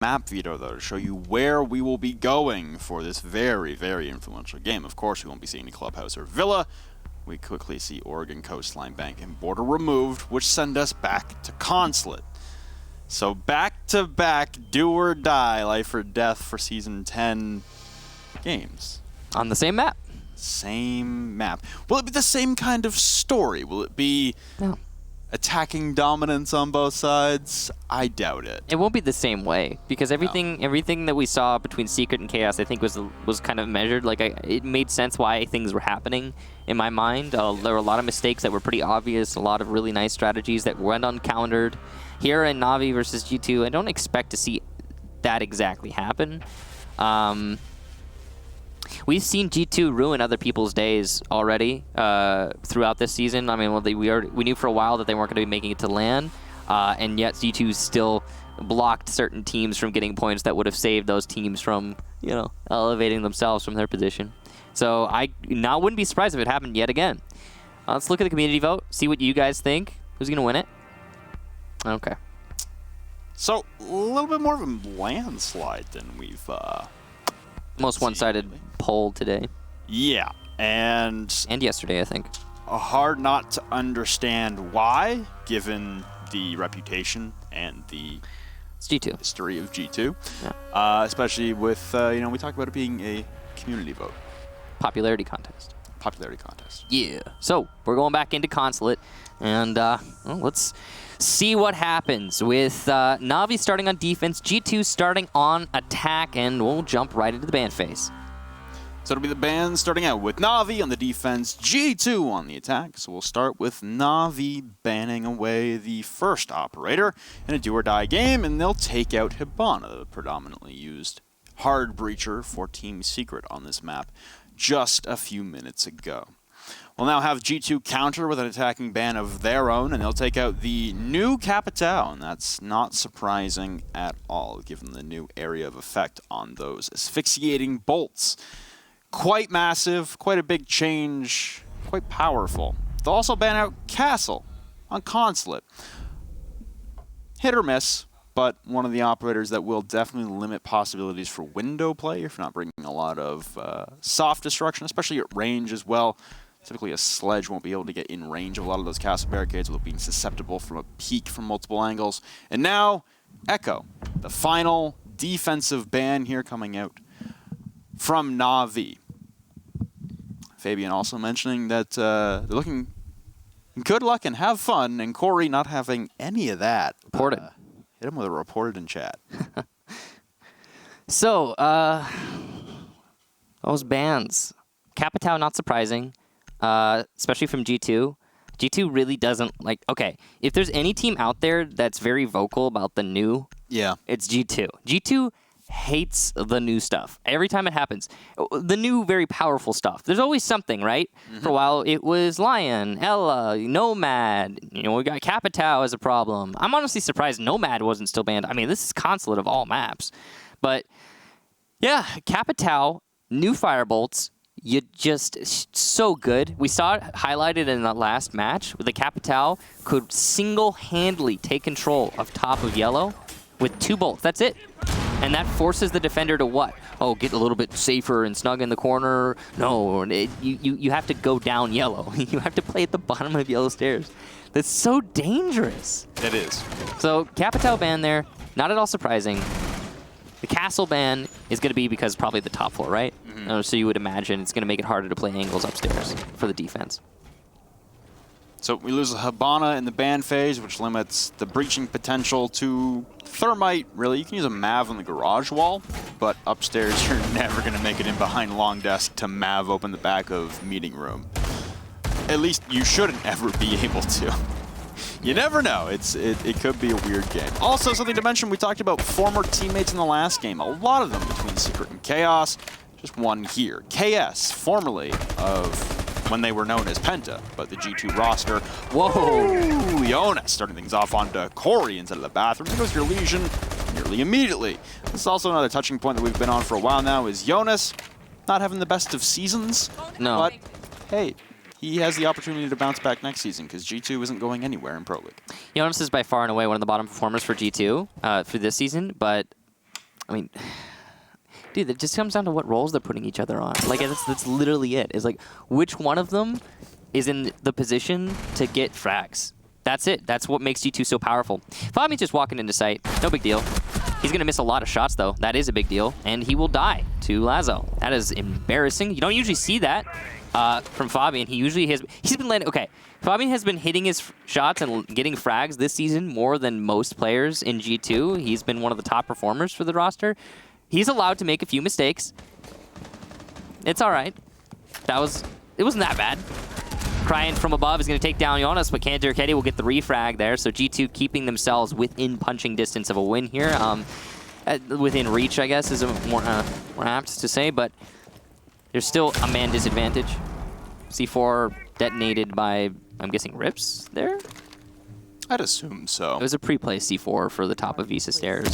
map veto, though, to show you where we will be going for this very, very influential game. Of course, we won't be seeing any clubhouse or villa. We quickly see Oregon Coastline Bank and Border removed, which send us back to Consulate. So back-to-back, do or die, life or death for Season 10 games. On the same map. Same map. Will it be the same kind of story? Will it be attacking dominance on both sides? I doubt it. It won't be the same way because everything that we saw between Secret and Chaos, I think, was kind of measured. Like it made sense why things were happening in my mind. There were a lot of mistakes that were pretty obvious. A lot of really nice strategies that went uncalendared. Here in Na'Vi versus G2, I don't expect to see that exactly happen. We've seen G2 ruin other people's days already throughout this season. I mean, we knew for a while that they weren't going to be making it to LAN, and yet G2 still blocked certain teams from getting points that would have saved those teams from, elevating themselves from their position. So I wouldn't be surprised if it happened yet again. Let's look at the community vote, see what you guys think. Who's going to win it? Okay. So a little bit more of a landslide than we've most one-sided poll today. Yeah, and yesterday, I think. Hard not to understand why, given the reputation and the G2 history of G2. Yeah. Especially with we talked about it being a community vote. Popularity contest. Yeah. So we're going back into Consulate, and let's see what happens with Na'Vi starting on defense, G2 starting on attack, and we'll jump right into the ban phase. So it'll be the ban starting out with Na'Vi on the defense, G2 on the attack. So we'll start with Na'Vi banning away the first operator in a do-or-die game, and they'll take out Hibana, the predominantly used hard breacher for Team Secret on this map just a few minutes ago. We'll now have G2 counter with an attacking ban of their own, and they'll take out the new Capitao, and that's not surprising at all, given the new area of effect on those asphyxiating bolts. Quite massive, quite a big change, quite powerful. They'll also ban out Castle on Consulate. Hit or miss, but one of the operators that will definitely limit possibilities for window play if you're not bringing a lot of soft destruction, especially at range as well. Typically, a sledge won't be able to get in range of a lot of those castle barricades without being susceptible from a peek from multiple angles. And now, Echo, the final defensive ban here coming out from Na'Vi. Fabian also mentioning that they're looking good luck and have fun, and Corey not having any of that. Reported. Hit him with a reported in chat. So, those bans. Capitao, not surprising. Especially from G2. G2 really doesn't like... Okay, if there's any team out there that's very vocal about the new, it's G2. G2 hates the new stuff. Every time it happens. The new, very powerful stuff. There's always something, right? Mm-hmm. For a while, it was Lion, Ella, Nomad. We got Capitao as a problem. I'm honestly surprised Nomad wasn't still banned. I mean, this is Consulate of all maps. But, yeah, Capitao, new Firebolts, so good. We saw it highlighted in the last match where the Capitao could single-handedly take control of top of yellow with 2 bolts. That's it. And that forces the defender to what? Oh, get a little bit safer and snug in the corner. No, you have to go down yellow. You have to play at the bottom of yellow stairs. That's so dangerous. It is. So Capitao ban there, not at all surprising. The castle ban is going to be because probably the top floor, right? Mm-hmm. So you would imagine it's going to make it harder to play angles upstairs for the defense. So we lose a Hibana in the ban phase, which limits the breaching potential to Thermite. Really, you can use a Mav on the garage wall, but upstairs you're never going to make it in behind long desk to Mav open the back of meeting room. At least you shouldn't ever be able to. You never know. It could be a weird game. Also, something to mention, we talked about former teammates in the last game. A lot of them between Secret and Chaos. Just one here. KS, formerly of when they were known as Penta, but the G2 roster. Whoa! Jonas starting things off onto Corey instead of the bathroom. There goes your Legion nearly immediately. This is also another touching point that we've been on for a while now, is Jonas not having the best of seasons. No. But, hey, he has the opportunity to bounce back next season because G2 isn't going anywhere in Pro League. Jonas is by far and away one of the bottom performers for G2 for this season, but I mean, dude, it just comes down to what roles they're putting each other on. Like, that's literally it. It's like, which one of them is in the position to get frags? That's it. That's what makes G2 so powerful. Fabian's just walking into sight. No big deal. He's going to miss a lot of shots, though. That is a big deal. And he will die to Lazo. That is embarrassing. You don't usually see that from Fabian. He usually has... He's been landing... Okay. Fabian has been hitting his shots and getting frags this season more than most players in G2. He's been one of the top performers for the roster. He's allowed to make a few mistakes. It's all right. It wasn't that bad. Crying from above is going to take down Jonas, but Cantor Ketty will get the refrag there. So G2 keeping themselves within punching distance of a win here. Within reach, I guess, is more apt to say, but there's still a man disadvantage. C4 detonated by, I'm guessing, Rips there? I'd assume so. It was a pre-play C4 for the top of Visa Stairs.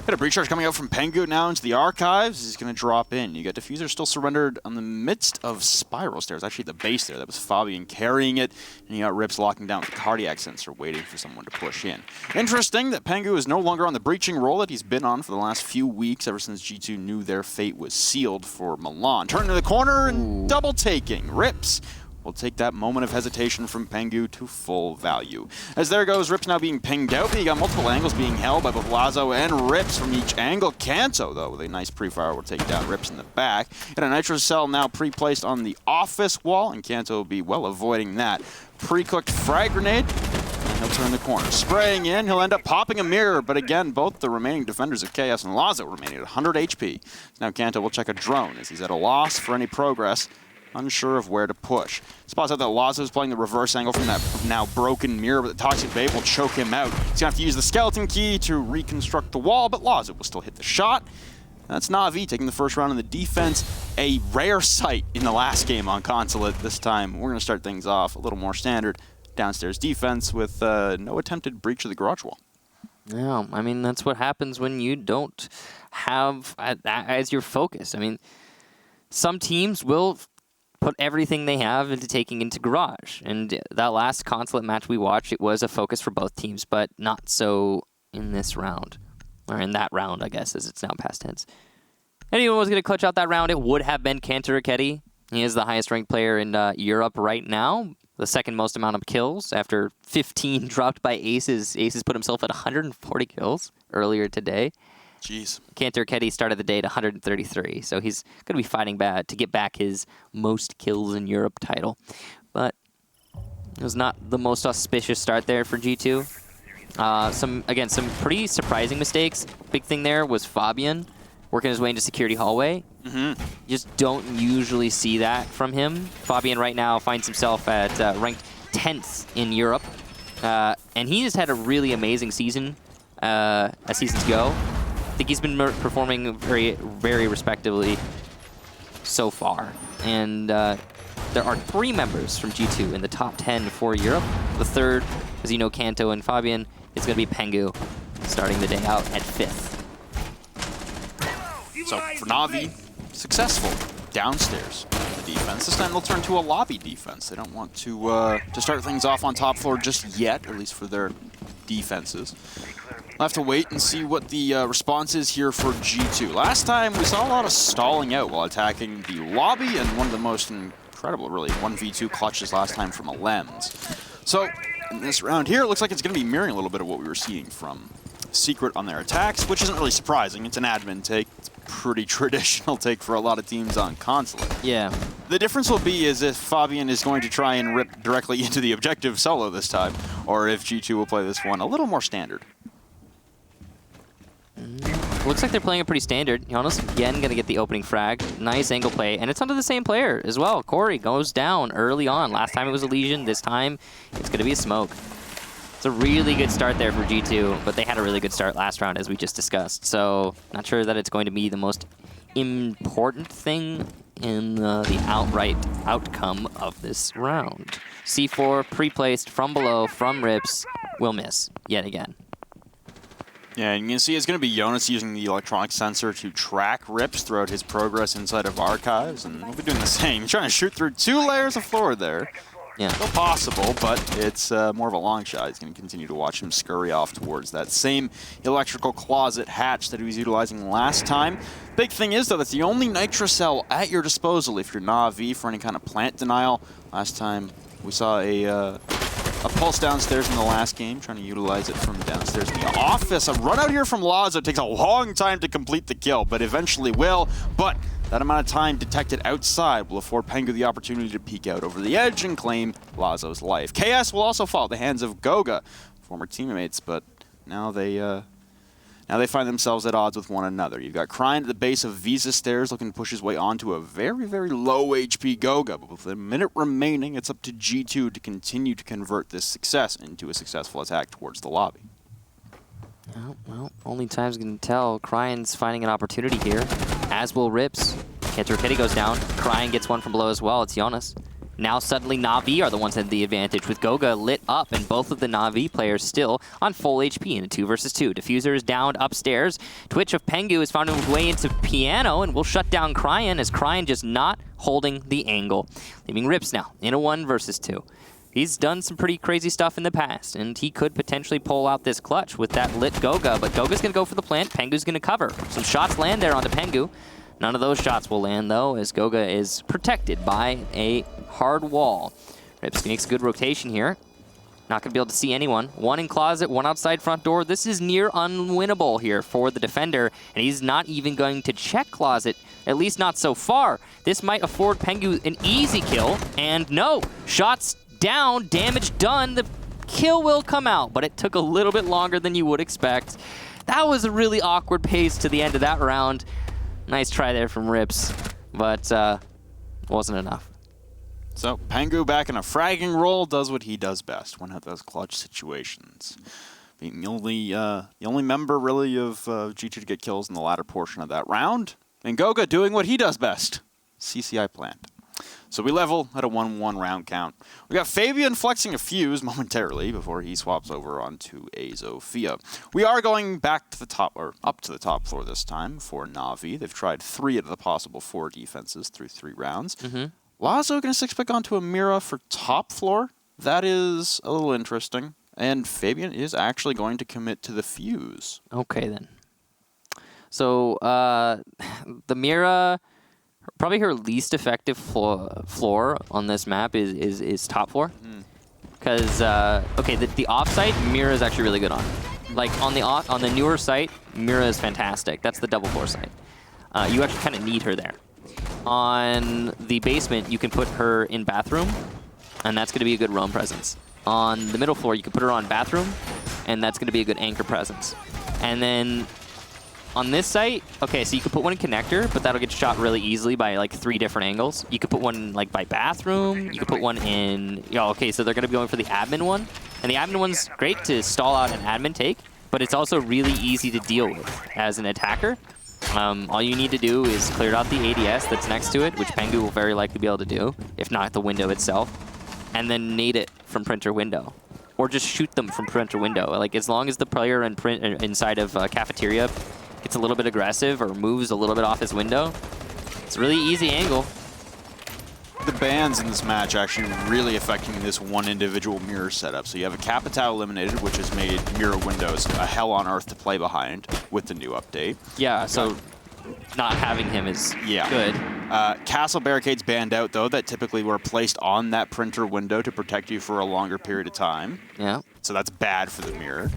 Got a breach charge coming out from Pengu now into the archives. He's going to drop in. You got Diffuser still surrendered on the midst of Spiral Stairs. Actually, the base there. That was Fabian carrying it. And you got Rips locking down the cardiac sensor, waiting for someone to push in. Interesting that Pengu is no longer on the breaching role that he's been on for the last few weeks, ever since G2 knew their fate was sealed for Milan. Turning to the corner and double taking. Rips will take that moment of hesitation from Pengu to full value. As there goes, Rips now being pinged out, but you got multiple angles being held by both Lazo and Rips from each angle. Kanto, though, with a nice pre-fire, will take down Rips in the back. And a Nitro Cell now pre-placed on the office wall, and Kanto will be well avoiding that. Pre-cooked frag grenade, and he'll turn the corner. Spraying in, he'll end up popping a mirror, but again, both the remaining defenders of Chaos and Lazo remaining at 100 HP. Now Kanto will check a drone, as he's at a loss for any progress, unsure of where to push. Spots out that Lazo is playing the reverse angle from that now broken mirror, but the Toxic Babe will choke him out. He's going to have to use the skeleton key to reconstruct the wall, but Lazo will still hit the shot. That's Na'Vi taking the first round in the defense. A rare sight in the last game on Consulate. This time, we're going to start things off a little more standard. Downstairs defense with no attempted breach of the garage wall. Yeah, I mean, that's what happens when you don't have that as your focus. I mean, some teams will put everything they have into taking into garage. And that last Consulate match we watched, it was a focus for both teams, but not so in this round. Or in that round, I guess, as it's now past tense. Anyone was going to clutch out that round, it would have been Cantor Ketty. He is the highest ranked player in Europe right now. The second most amount of kills after 15 dropped by Aces. Aces put himself at 140 kills earlier today. Jeez. Cantor Ketty started the day at 133, so he's going to be fighting bad to get back his most kills in Europe title. But it was not the most auspicious start there for G2. Some pretty surprising mistakes. Big thing there was Fabian working his way into security hallway. You just don't usually see that from him. Fabian right now finds himself at ranked 10th in Europe. And he has had a really amazing season as seasons go. I think he's been performing very, very respectively so far. And there are 3 members from G2 in the top 10 for Europe. The third, as you know, Kanto and Fabian, is going to be Pengu, starting the day out at 5th. So for Na'Vi, successful downstairs the defense. This time they'll turn to a lobby defense. They don't want to start things off on top floor just yet, at least for their defenses. We'll have to wait and see what the response is here for G2. Last time, we saw a lot of stalling out while attacking the lobby, and one of the most incredible, really, 1v2 clutches last time from a Lens. So, in this round here, it looks like it's going to be mirroring a little bit of what we were seeing from Secret on their attacks, which isn't really surprising. It's an admin take. It's a pretty traditional take for a lot of teams on Consulate. Yeah. The difference will be is if Fabian is going to try and rip directly into the objective solo this time, or if G2 will play this one a little more standard. Looks like they're playing it pretty standard. Jonas again going to get the opening frag. Nice angle play, and it's under the same player as well. Corey goes down early on. Last time it was a Legion. This time it's going to be a smoke. It's a really good start there for G2, but they had a really good start last round, as we just discussed. So not sure that it's going to be the most important thing in the outright outcome of this round. C4 pre-placed from below, from Rips, will miss yet again. Yeah, and you can see it's going to be Jonas using the electronic sensor to track Rips throughout his progress inside of Archives, and we'll be doing the same. He's trying to shoot through 2 layers of floor there. Yeah. Still possible, but it's more of a long shot. He's going to continue to watch him scurry off towards that same electrical closet hatch that he was utilizing last time. Big thing is, though, that's the only nitrocell at your disposal if you're Na'Vi for any kind of plant denial. Last time we saw a pulse downstairs in the last game, trying to utilize it from downstairs in the office. A run out here from Lazo takes a long time to complete the kill, but eventually will. But that amount of time detected outside will afford Pengu the opportunity to peek out over the edge and claim Lazo's life. KS will also fall at the hands of Goga, former teammates, but now they find themselves at odds with one another. You've got Cryin at the base of Visa Stairs looking to push his way onto a very, very low HP Goga, but with a minute remaining, it's up to G2 to continue to convert this success into a successful attack towards the lobby. Well, only time's going to tell. Cryin's finding an opportunity here, as will Rips. Kentor goes down. Cryin gets one from below as well. It's Jonas. Now suddenly Na'Vi are the ones at the advantage, with Goga lit up and both of the Na'Vi players still on full HP in a 2 versus 2. Diffuser is downed upstairs. Twitch of Pengu has found his way into Piano and will shut down Cryin, as Cryin just not holding the angle. Leaving Rips now in a 1 versus 2. He's done some pretty crazy stuff in the past, and he could potentially pull out this clutch with that lit Goga, but Goga's going to go for the plant. Pengu's going to cover. Some shots land there onto Pengu. None of those shots will land, though, as Goga is protected by a hard wall. Rips makes a good rotation here. Not going to be able to see anyone. One in closet, one outside front door. This is near unwinnable here for the defender, and he's not even going to check closet, at least not so far. This might afford Pengu an easy kill, and no, shots down, damage done. The kill will come out, but it took a little bit longer than you would expect. That was a really awkward pace to the end of that round. Nice try there from Rips, but wasn't enough. So Pengu back in a fragging role, does what he does best, win out those clutch situations. Being the only member really of G2 to get kills in the latter portion of that round, and Goga doing what he does best, CCI plant. So we level at a 1-1 round count. We got Fabian flexing a fuse momentarily before he swaps over onto a Zofia. We are going back to the top, or up to the top floor this time for Na'Vi. They've tried 3 of the possible 4 defenses through 3 rounds. Lazo going to 6-pick onto a Mira for top floor. That is a little interesting. And Fabian is actually going to commit to the fuse. Okay, then. So the Mira, probably her least effective floor on this map is top floor. Because, okay, the off-site, Mira is actually really good on. Like, on the newer site, Mira is fantastic. That's the double floor site. You actually kind of need her there. On the basement, you can put her in bathroom, and that's going to be a good roam presence. On the middle floor, you can put her on bathroom, and that's going to be a good anchor presence. And then on this site, okay, so you could put one in connector, but that'll get shot really easily by like 3 different angles. You could put one like by bathroom. You could put one in, okay, so they're going to be going for the admin one. And the admin one's great to stall out an admin take, but it's also really easy to deal with as an attacker. All you need to do is clear out the ADS that's next to it, which Pengu will very likely be able to do, if not the window itself, and then nade it from printer window. Or just shoot them from printer window. Like, as long as the player inside of cafeteria gets a little bit aggressive or moves a little bit off his window, it's a really easy angle. The bans in this match actually really affecting this one individual mirror setup. So you have a Capitao eliminated, which has made mirror windows a hell on earth to play behind with the new update. Yeah, so not having him is good. Castle barricades banned out, though, that typically were placed on that printer window to protect you for a longer period of time. Yeah. So that's bad for the mirror.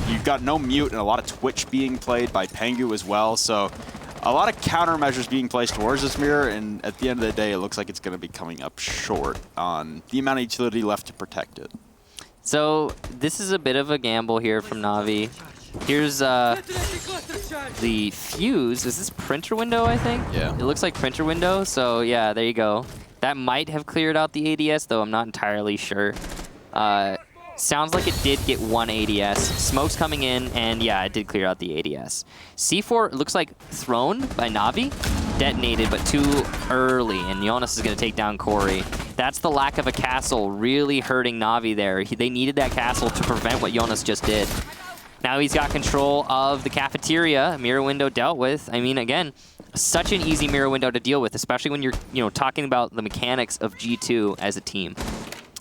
You've got no mute and a lot of Twitch being played by Pengu as well. So a lot of countermeasures being placed towards this mirror, and at the end of the day, it looks like it's going to be coming up short on the amount of utility left to protect it. So this is a bit of a gamble here from Na'Vi. Here's the fuse. Is this printer window, I think? Yeah. It looks like printer window, so yeah, there you go. That might have cleared out the ADS, though I'm not entirely sure. Sounds like it did get 1 ADS. Smoke's coming in, and yeah, it did clear out the ADS. C4 looks like thrown by Na'Vi. Detonated, but too early, and Jonas is going to take down Corey. That's the lack of a castle really hurting Na'Vi there. They needed that castle to prevent what Jonas just did. Now he's got control of the cafeteria. Mirror window dealt with. I mean, again, such an easy mirror window to deal with, especially when you're talking about the mechanics of G2 as a team.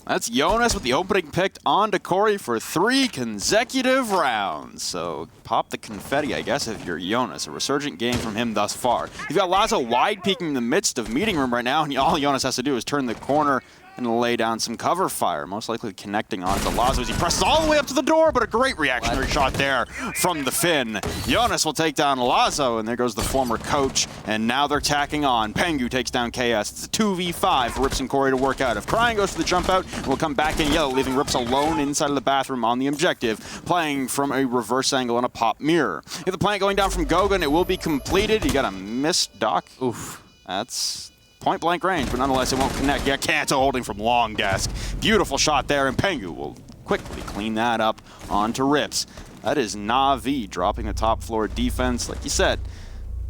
That's Jonas with the opening pick onto Corey for 3 consecutive rounds. So pop the confetti, I guess, if you're Jonas. A resurgent game from him thus far. You've got Lazo wide peeking in the midst of meeting room right now, and all Jonas has to do is turn the corner and lay down some cover fire, most likely connecting onto Lazo as he presses all the way up to the door, but a great reactionary shot there from the Finn. Jonas will take down Lazo, and there goes the former coach, and now they're tacking on. Pengu takes down KS. It's a 2v5 for Rips and Corey to work out. If Crying goes for the jump out, we'll come back in yellow, leaving Rips alone inside of the bathroom on the objective, playing from a reverse angle on a pop mirror. If the plant going down from Goga, and it will be completed. You got a missed Doc. Oof. That's point blank range, but nonetheless it won't connect. Yeah, Kanto holding from long desk. Beautiful shot there, and Pengu will quickly clean that up onto Rips. That is Na'Vi dropping the top floor defense. Like you said,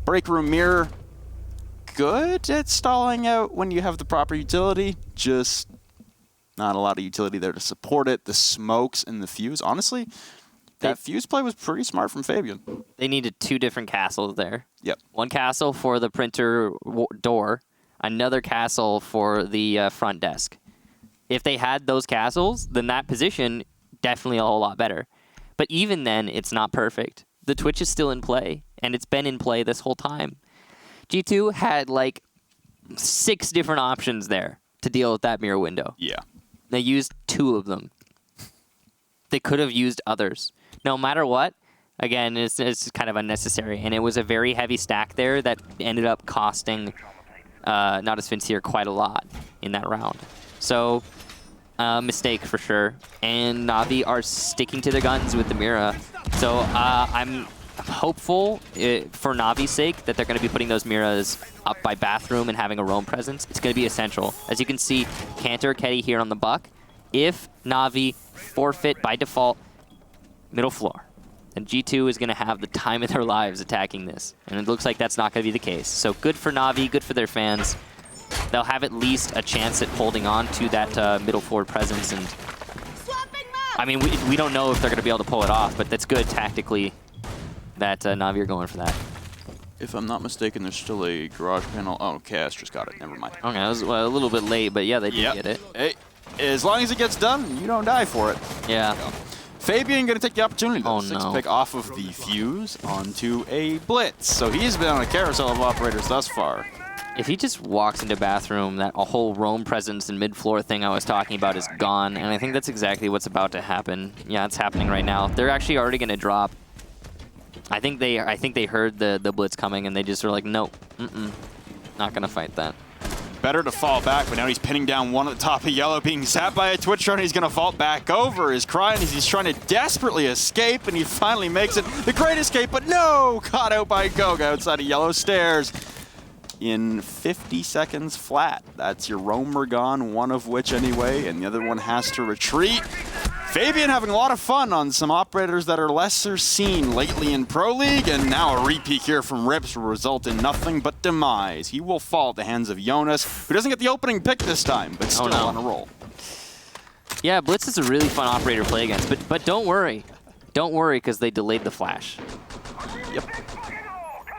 break room mirror, good at stalling out when you have the proper utility, just not a lot of utility there to support it. The smokes and the fuse, honestly, that fuse play was pretty smart from Fabian. They needed 2 different castles there. Yep. One castle for the printer door, another castle for the front desk. If they had those castles, then that position definitely a whole lot better. But even then, it's not perfect. The Twitch is still in play, and it's been in play this whole time. G2 had like 6 different options there to deal with that mirror window. Yeah. They used 2 of them. They could have used others. No matter what, again, it's kind of unnecessary. And it was a very heavy stack there that ended up costing Natus Vincere quite a lot in that round. So, mistake for sure. And Na'Vi are sticking to their guns with the Mira. So, I'm hopeful for Navi's sake that they're going to be putting those Miras up by bathroom and having a roam presence. It's going to be essential. As you can see, Cantor, Ketty here on the buck. If Na'Vi forfeit by default middle floor, then G2 is going to have the time of their lives attacking this. And it looks like that's not going to be the case. So good for Na'Vi, good for their fans. They'll have at least a chance at holding on to that middle floor presence. And I mean, we don't know if they're going to be able to pull it off, but that's good tactically that Na'Vi are going for that. If I'm not mistaken, there's still a garage panel. Oh, KS just got it. Never mind. Okay, that was a little bit late, but yeah, they did get it. Hey, as long as it gets done, you don't die for it. Yeah. Fabian going to take the opportunity to no. pick off of the fuse onto a blitz. So he's been on a carousel of operators thus far. If he just walks into bathroom, that whole roam presence and mid-floor thing I was talking about is gone, and I think that's exactly what's about to happen. Yeah, it's happening right now. They're actually already going to drop. I think they heard the blitz coming, and they just were like, nope, not going to fight that. Better to fall back, but now he's pinning down one at the top of yellow, being zapped by a Twitch drone. He's going to vault back over. Is crying as he's trying to desperately escape, and he finally makes it. The great escape, but no! Caught out by Goga outside of yellow stairs in 50 seconds flat. That's your roamer gone, one of which anyway, and the other one has to retreat. Fabian having a lot of fun on some operators that are lesser seen lately in Pro League, and now a repeat here from Rips will result in nothing but demise. He will fall at the hands of Jonas, who doesn't get the opening pick this time, but still on a roll. Yeah, Blitz is a really fun operator to play against, but don't worry. Don't worry, because they delayed the flash. Yep.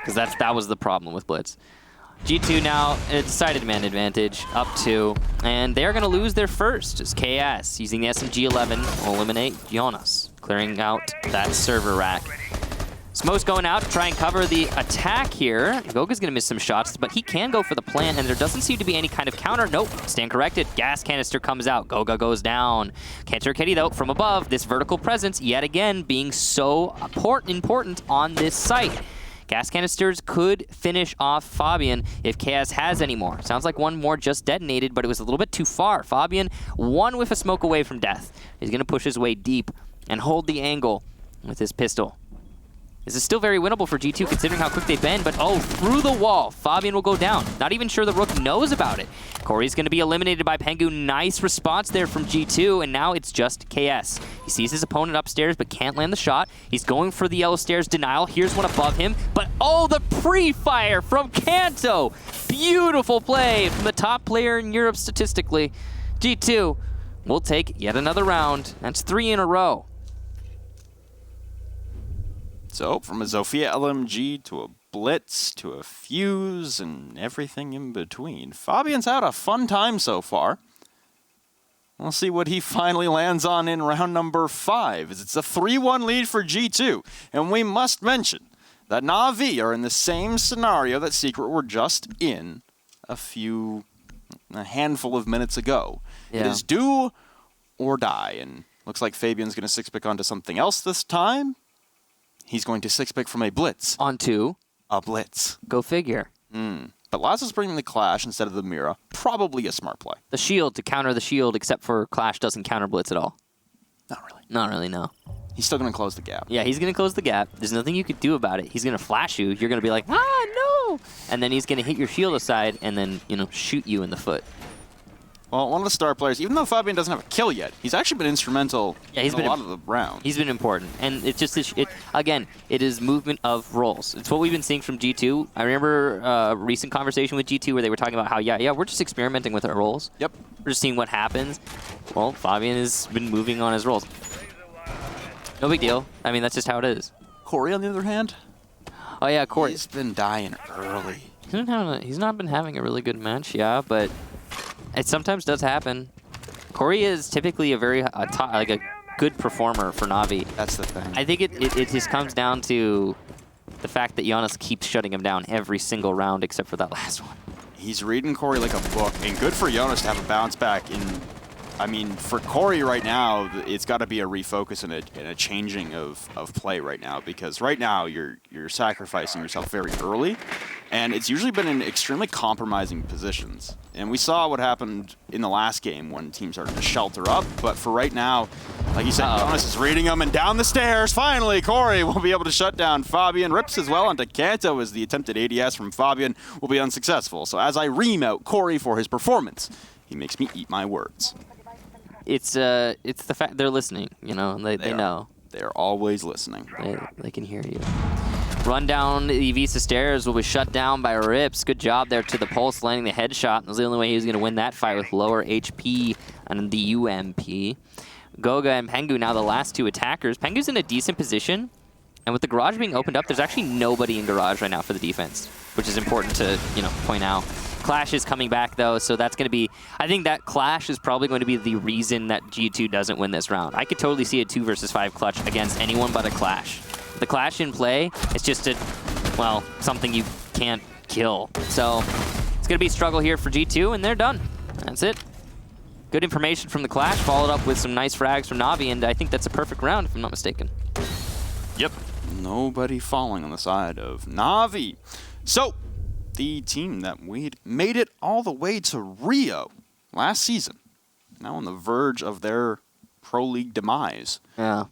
Because that was the problem with Blitz. G2 now, a decided man advantage, up 2, and they're going to lose their first as KS, using the SMG-11, will eliminate Jonas, clearing out that server rack. Smoke's going out to try and cover the attack here. Goga's going to miss some shots, but he can go for the plant, and there doesn't seem to be any kind of counter. Nope, stand corrected. Gas canister comes out. Goga goes down. Cantor Kitty, though, from above. This vertical presence, yet again, being so important on this site. Gas canisters could finish off Fabian if KS has any more. Sounds like one more just detonated, but it was a little bit too far. Fabian, one with a smoke away from death. He's going to push his way deep and hold the angle with his pistol. This is still very winnable for G2 considering how quick they've been, but oh, through the wall, Fabian will go down. Not even sure the Rook knows about it. Corey's going to be eliminated by Pengu. Nice response there from G2, and now it's just KS. He sees his opponent upstairs, but can't land the shot. He's going for the yellow stairs denial. Here's one above him, but oh, the pre-fire from Kanto. Beautiful play from the top player in Europe statistically. G2 will take yet another round. That's 3 in a row. So, from a Zofia LMG to a Blitz to a Fuse and everything in between, Fabian's had a fun time so far. We'll see what he finally lands on in round number 5, as it's a 3-1 lead for G2. And we must mention that Na'Vi are in the same scenario that Secret were just in a handful of minutes ago. Yeah. It is do or die, and looks like Fabian's going to 6-pick onto something else this time. He's going to 6-pick from a Blitz. Onto a Blitz. Go figure. But Lazo's bringing the Clash instead of the Mira. Probably a smart play. The shield to counter the shield, except for Clash doesn't counter Blitz at all. Not really. Not really, no. He's still going to close the gap. Yeah, he's going to close the gap. There's nothing you could do about it. He's going to flash you. You're going to be like, ah, no! And then he's going to hit your shield aside and then, shoot you in the foot. Well, one of the star players, even though Fabian doesn't have a kill yet, he's actually been instrumental in a lot of the round. He's been important. And it's just, again, it is movement of roles. It's what we've been seeing from G2. I remember a recent conversation with G2 where they were talking about how, yeah, we're just experimenting with our roles. Yep. We're just seeing what happens. Well, Fabian has been moving on his roles. No big deal. I mean, that's just how it is. Corey, on the other hand? Oh, yeah, Corey. He's been dying early. He's not been having a really good match, yeah, but it sometimes does happen. Corey is typically a good performer for Na'Vi. That's the thing. I think it just comes down to the fact that Giannis keeps shutting him down every single round except for that last one. He's reading Corey like a book, and good for Jonas to have a bounce back. I mean, for Corey right now, it's got to be a refocus and a changing of play right now, because right now you're sacrificing yourself very early, and it's usually been in extremely compromising positions. And we saw what happened in the last game when teams started to shelter up, but for right now, like you said, Jonas is reading them, and down the stairs, finally, Corey will be able to shut down Fabian. Rips as well onto Kanto as the attempted ADS from Fabian will be unsuccessful. So as I ream out Corey for his performance, he makes me eat my words. It's the fact they're listening, they know. They're always listening. They can hear you. Run down the Visa stairs will be shut down by Rips. Good job there to the Pulse, landing the headshot. That was the only way he was going to win that fight with lower HP and the UMP. Goga and Pengu now the last two attackers. Pengu's in a decent position, and with the garage being opened up, there's actually nobody in garage right now for the defense, which is important to point out. Clash is coming back, though, so that's going to be... I think that Clash is probably going to be the reason that G2 doesn't win this round. I could totally see a 2 versus 5 clutch against anyone but a Clash. The Clash in play, it's just something you can't kill. So it's going to be a struggle here for G2, and they're done. That's it. Good information from the Clash, followed up with some nice frags from Na'Vi, and I think that's a perfect round, if I'm not mistaken. Yep. Nobody falling on the side of Na'Vi. So... the team that made it all the way to Rio last season, now on the verge of their Pro League demise. Yeah.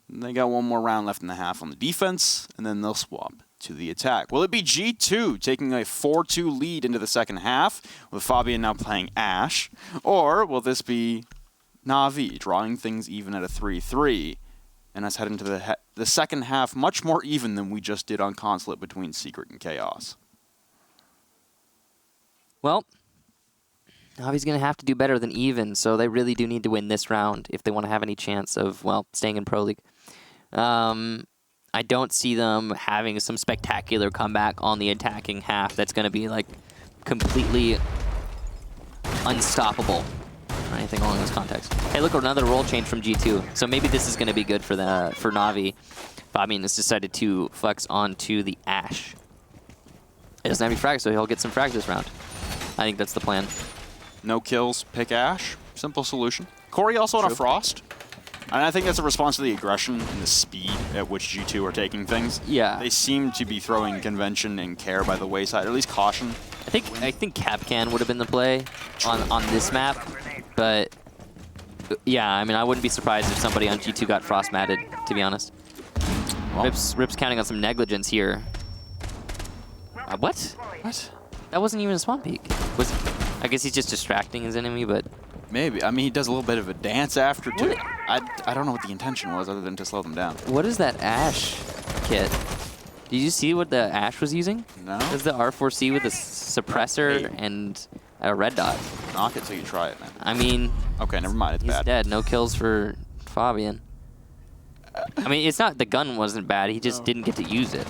They got one more round left in the half on the defense, and then they'll swap to the attack. Will it be G2 taking a 4-2 lead into the second half, with Fabian now playing Ashe? Or will this be Na'Vi drawing things even at a 3-3, and us head into the second half much more even than we just did on Consulate between Secret and Chaos? Well, Navi's going to have to do better than even, so they really do need to win this round if they want to have any chance of, staying in Pro League. I don't see them having some spectacular comeback on the attacking half that's going to be, completely unstoppable or anything along those contexts. Hey, look, another role change from G2. So maybe this is going to be good for Na'Vi. Fabian has decided to flex onto the Ashe. He doesn't have any frags, so he'll get some frags this round. I think that's the plan. No kills, pick Ashe. Simple solution. Corey also on a Frost. And I think that's a response to the aggression and the speed at which G2 are taking things. Yeah. They seem to be throwing convention and care by the wayside, or at least caution. I think Capcan would have been the play on this map. But, yeah, I mean, I wouldn't be surprised if somebody on G2 got frost matted, to be honest. Well, Rip's counting on some negligence here. What? What? That wasn't even a spawn peek. I guess he's just distracting his enemy, but... maybe. I mean, he does a little bit of a dance after, too. I don't know what the intention was other than to slow them down. What is that Ashe kit? Did you see what the Ashe was using? No. It was the R4C with a suppressor and a red dot. Knock it till you try it, man. I mean... okay, never mind. It's he's bad. Dead. No kills for Fabian. I mean, it's not the gun wasn't bad. He just didn't get to use it.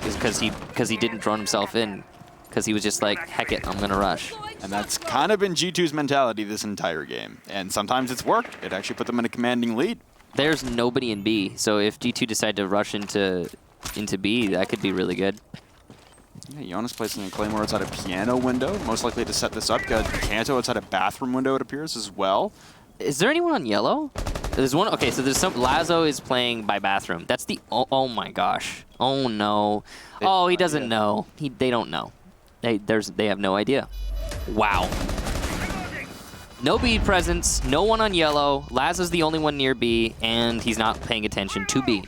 It's because he didn't drone himself in. Because he was just like, heck it, I'm going to rush. And that's kind of been G2's mentality this entire game. And sometimes it's worked. It actually put them in a commanding lead. There's nobody in B, so if G2 decide to rush into B, that could be really good. Yeah, Jonas placing a Claymore outside a piano window, most likely to set this up. Got Kanto outside a bathroom window, it appears, as well. Is there anyone on yellow? There's one. Okay, so there's some. Lazo is playing by bathroom. That's the. Oh my gosh. Oh no. He doesn't know. They don't know. They have no idea. Wow. No B presence, no one on yellow. Lazo's the only one near B, and he's not paying attention to B.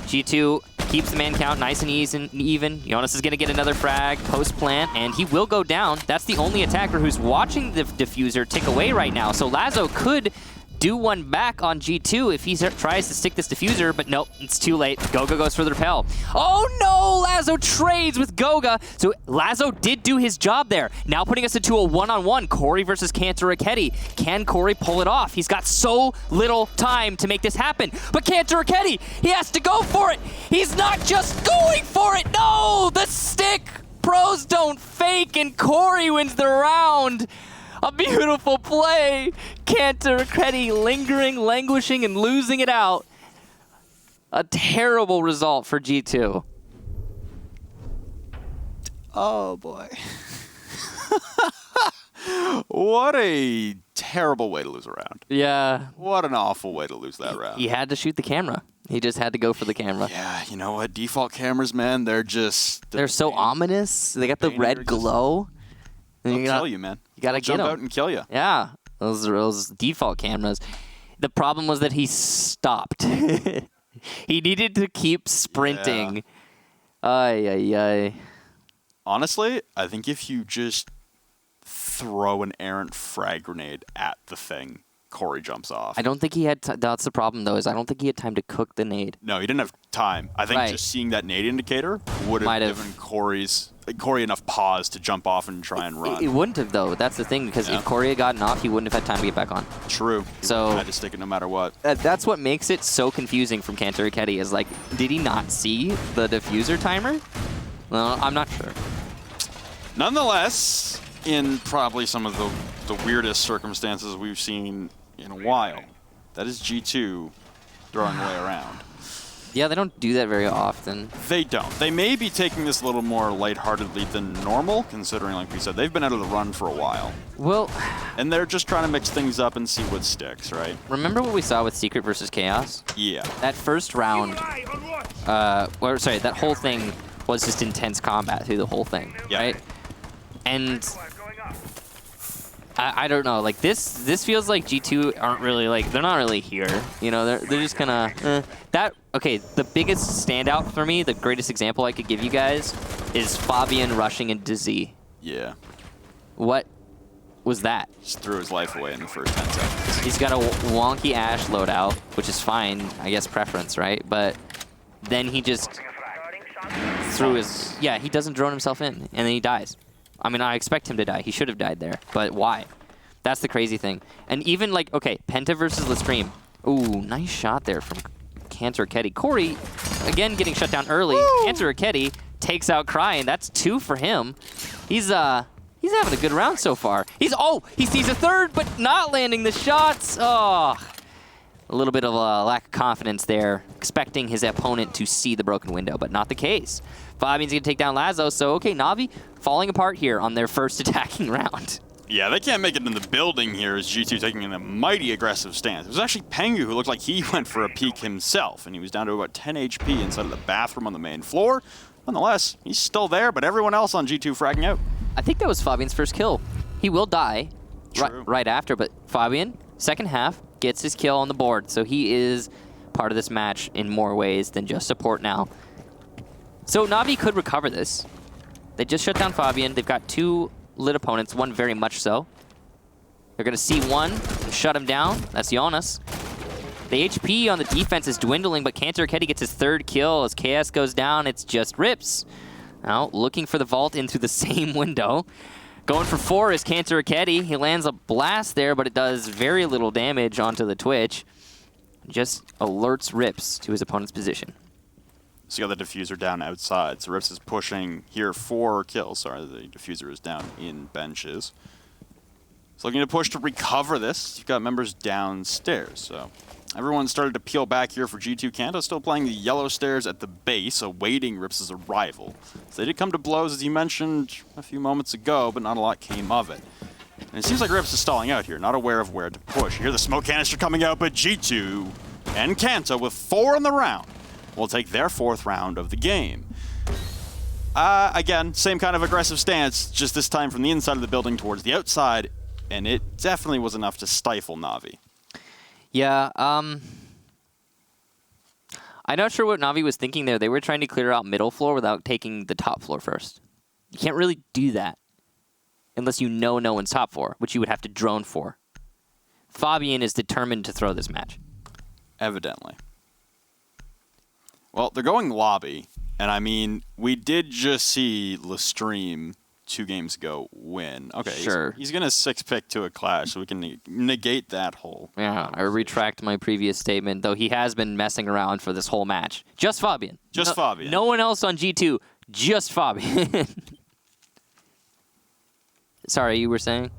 G2 keeps the man count nice and even. Jonas is going to get another frag post-plant, and he will go down. That's the only attacker who's watching the diffuser tick away right now. So Lazo could do one back on G2 if he tries to stick this diffuser, but nope, it's too late. Goga goes for the repel. Oh no, Lazo trades with Goga. So Lazo did do his job there. Now putting us into a one-on-one, Corey versus Cantor Raketti. Can Corey pull it off? He's got so little time to make this happen. But Cantor Raketti, he has to go for it. He's not just going for it. No, the stick. Pros don't fake, and Corey wins the round. A beautiful play. Cantor Raketti lingering, languishing, and losing it out. A terrible result for G2. Oh, boy. What a terrible way to lose a round. Yeah. What an awful way to lose that round. He had to shoot the camera. He just had to go for the camera. Yeah, you know what? Default cameras, man, they're just... They're so ominous. They got the red glow. They'll kill you, man. You gotta jump get out and kill you. Yeah, those default cameras. The problem was that he stopped. He needed to keep sprinting. Ay. Honestly, I think if you just throw an errant frag grenade at the thing, Corey jumps off. I don't think he had. That's the problem, though. Is I don't think he had time to cook the nade. No, he didn't have time. I think just seeing that nade indicator would have given Corey enough pause to jump off and try and run. It wouldn't have, though. That's the thing, because if Corey had gotten off, he wouldn't have had time to get back on. True. So he had to stick it no matter what. That's what makes it so confusing from Cantor Raketti. Is like, did he not see the diffuser timer? Well, I'm not sure. Nonetheless, in probably some of the weirdest circumstances we've seen in a while, that is G2 throwing away around. Yeah, they don't do that very often. They don't. They may be taking this a little more lightheartedly than normal, considering, like we said, they've been out of the run for a while. Well... And they're just trying to mix things up and see what sticks, right? Remember what we saw with Secret versus Chaos? Yeah. That first round... that whole thing was just intense combat through the whole thing, right? And... I don't know, like this feels like G2 aren't really like, they're not really here. You know, they're just kinda, okay, the biggest standout for me, the greatest example I could give you guys is Fabian rushing into Z. Yeah. What was that? Just threw his life away in the first 10 seconds. He's got a wonky Ashe loadout, which is fine, I guess preference, right? But then he just threw his, he doesn't drone himself in, and then he dies. I mean, I expect him to die. He should have died there. But why? That's the crazy thing. And even like, okay, Penta versus Lestream. Ooh, nice shot there from Cantor Raketti. Corey, again, getting shut down early. Woo! Cantor Raketti takes out Crying. That's 2 for him. He's having a good round so far. He sees a third, but not landing the shots. Oh, a little bit of a lack of confidence there. Expecting his opponent to see the broken window, but not the case. Fabian's going to take down Lazo, so okay, Na'Vi falling apart here on their first attacking round. Yeah, they can't make it in the building here as G2 taking a mighty aggressive stance. It was actually Pengu who looked like he went for a peek himself, and he was down to about 10 HP inside of the bathroom on the main floor. Nonetheless, he's still there, but everyone else on G2 fragging out. I think that was Fabian's first kill. He will die right after, but Fabian, second half, gets his kill on the board, so he is part of this match in more ways than just support now. So Na'Vi could recover this. They just shut down Fabian. They've got 2 lit opponents, one very much so. They're going to see one and shut him down. That's Jonas. The HP on the defense is dwindling, but Cantor Raketti gets his 3rd kill. As KS goes down, it's just Rips. Now looking for the vault in through the same window. Going for 4 is Cantor Raketti. He lands a blast there, but it does very little damage onto the Twitch. just alerts Rips to his opponent's position. So you got the diffuser down outside. So Rips is pushing here for kills. Sorry, the diffuser is down in benches. So looking to push to recover this. You've got members downstairs. So everyone started to peel back here for G2. Kanto still playing the yellow stairs at the base, awaiting Rips' arrival. So they did come to blows, as you mentioned a few moments ago, but not a lot came of it. And it seems like Rips is stalling out here, not aware of where to push. You hear the smoke canister coming out, but G2 and Kanto, with 4 in the round, will take their 4th round of the game. Again, same kind of aggressive stance, just this time from the inside of the building towards the outside, and it definitely was enough to stifle Na'Vi. Yeah, I'm not sure what Na'Vi was thinking there. They were trying to clear out middle floor without taking the top floor first. You can't really do that unless you know no one's top floor, which you would have to drone for. Fabian is determined to throw this match. Evidently. Well, they're going lobby, and I mean, we did just see Lestream 2 games ago win. Okay, sure. He's going to 6-pick to a clash, so we can negate that whole. Yeah, I retract my previous statement, though he has been messing around for this whole match. Just Fabian. Just Fabian. No one else on G2, just Fabian. Sorry, you were saying?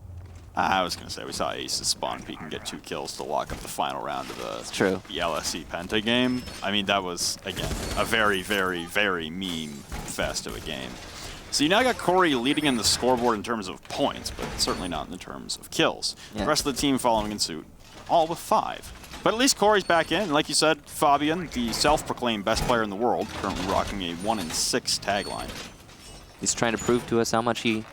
I was going to say, we saw Ace's spawn peek and get 2 kills to lock up the final round of the LSE Penta game. I mean, that was, again, a very, very, very meme fest of a game. So you now got Corey leading in the scoreboard in terms of points, but certainly not in terms of kills. Yeah. The rest of the team following in suit, all with 5. But at least Corey's back in. And like you said, Fabian, the self-proclaimed best player in the world, currently rocking a 1-in-6 tagline. He's trying to prove to us how much he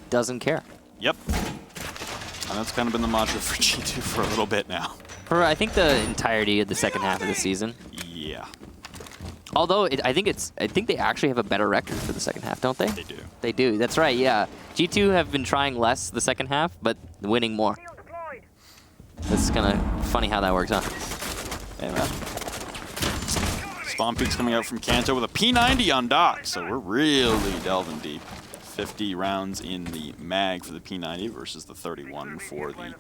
doesn't care. Yep. And that's kind of been the mantra for G2 for a little bit now. For, I think, the entirety of the second half of the season. Yeah. Although, I think they actually have a better record for the second half, don't they? They do. They do. That's right, yeah. G2 have been trying less the second half, but winning more. That's kind of funny how that works out. Hey, man. Spawn peek's coming out from Kanto with a P90 on dock, so we're really delving deep. 50 rounds in the mag for the P90 versus the 31 for the